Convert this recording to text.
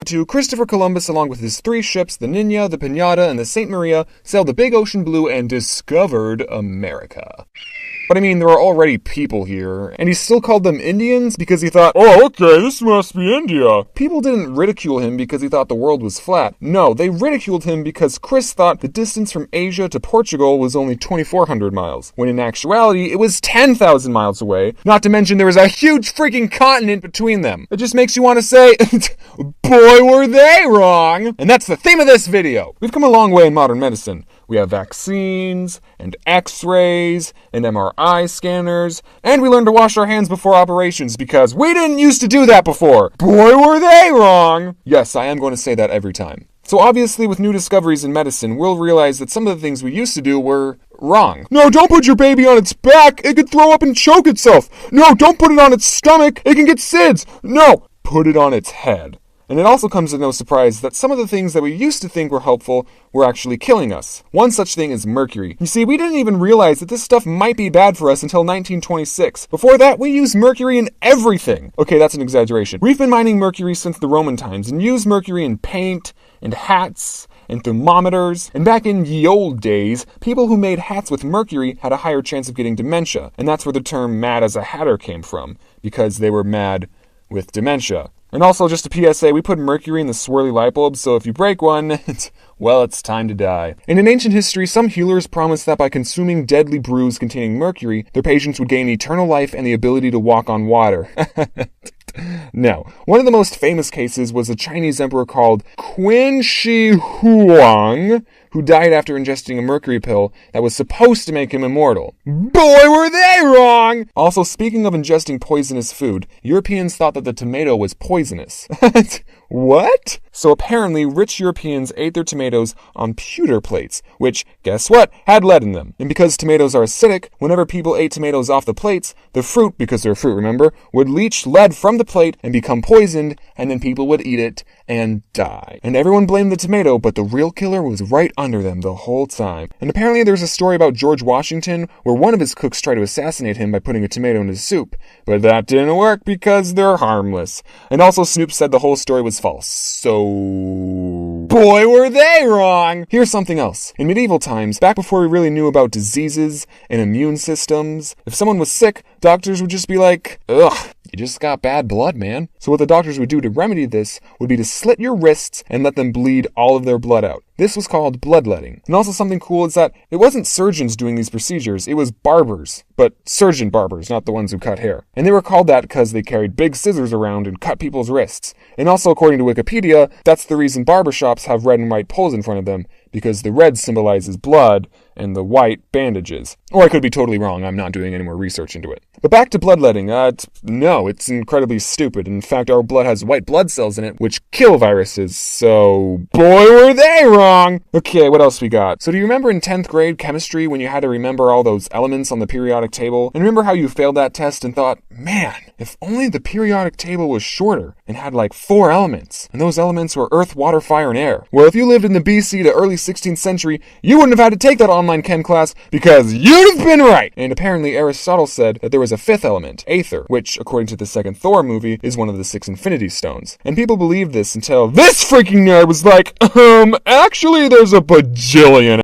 1852, Christopher Columbus, along with his 3 ships, the Nina, the Pinata, and the Saint Maria, sailed the big ocean blue and discovered America. But I mean, there were already people here, and he still called them Indians because he thought, oh, okay, this must be India. People didn't ridicule him because he thought the world was flat. No, they ridiculed him because Chris thought the distance from Asia to Portugal was only 2,400 miles, when in actuality, it was 10,000 miles away, not to mention there was a huge freaking continent between them. It just makes you want to say, boy, were they wrong! And that's the theme of this video. We've come a long way in modern medicine. We have vaccines, and x-rays, and MRI scanners, and we learned to wash our hands before operations because we didn't used to do that before. Boy, were they wrong! Yes, I am going to say that every time. So obviously, with new discoveries in medicine, we'll realize that some of the things we used to do were wrong. No, don't put your baby on its back! It could throw up and choke itself! No, don't put it on its stomach! It can get SIDS! No! Put it on its head. And it also comes as no surprise that some of the things that we used to think were helpful were actually killing us. One such thing is mercury. You see, we didn't even realize that this stuff might be bad for us until 1926. Before that, we used mercury in everything. Okay, that's an exaggeration. We've been mining mercury since the Roman times and used mercury in paint and hats and thermometers. And back in ye old days, people who made hats with mercury had a higher chance of getting dementia. And that's where the term mad as a hatter came from, because they were mad with dementia. And also, just a PSA, we put mercury in the swirly light bulbs, so if you break one, well, it's time to die. And in ancient history, some healers promised that by consuming deadly brews containing mercury, their patients would gain eternal life and the ability to walk on water. No. One of the most famous cases was a Chinese emperor called Qin Shi Huang, who died after ingesting a mercury pill that was supposed to make him immortal. Boy, were they wrong! Also, speaking of ingesting poisonous food, Europeans thought that the tomato was poisonous. What? So apparently, rich Europeans ate their tomatoes on pewter plates, which, guess what, had lead in them. And because tomatoes are acidic, whenever people ate tomatoes off the plates, the fruit, because they're fruit, remember, would leach lead from the plate and become poisoned, and then people would eat it and die. And everyone blamed the tomato, but the real killer was right under them the whole time. And apparently there's a story about George Washington where one of his cooks tried to assassinate him by putting a tomato in his soup, but that didn't work because they're harmless. And also Snoop said the whole story was false. So, boy, were they wrong! Here's something else. In medieval times, back before we really knew about diseases and immune systems, if someone was sick, doctors would just be like, ugh, you just got bad blood, man. So what the doctors would do to remedy this would be to slit your wrists and let them bleed all of their blood out. This was called bloodletting. And also something cool is that it wasn't surgeons doing these procedures, it was barbers. But surgeon barbers, not the ones who cut hair. And they were called that because they carried big scissors around and cut people's wrists. And also, according to Wikipedia, that's the reason barbershops have red and white poles in front of them, because the red symbolizes blood and the white bandages. Or I could be totally wrong, I'm not doing any more research into it. But back to bloodletting, no, it's incredibly stupid. In fact, our blood has white blood cells in it, which kill viruses, so boy were they wrong! Okay, what else we got? So do you remember in 10th grade chemistry when you had to remember all those elements on the periodic table? And remember how you failed that test and thought, man, if only the periodic table was shorter and had like 4 elements, and those elements were earth, water, fire, and air. Well, if you lived in the BC to early 16th century, you wouldn't have had to take that online chem class because you'd have been right! And apparently Aristotle said that there was a 5th element, aether, which, according to the second Thor movie, is one of the 6 Infinity Stones. And people believed this until this freaking nerd was like, actually there's a bajillion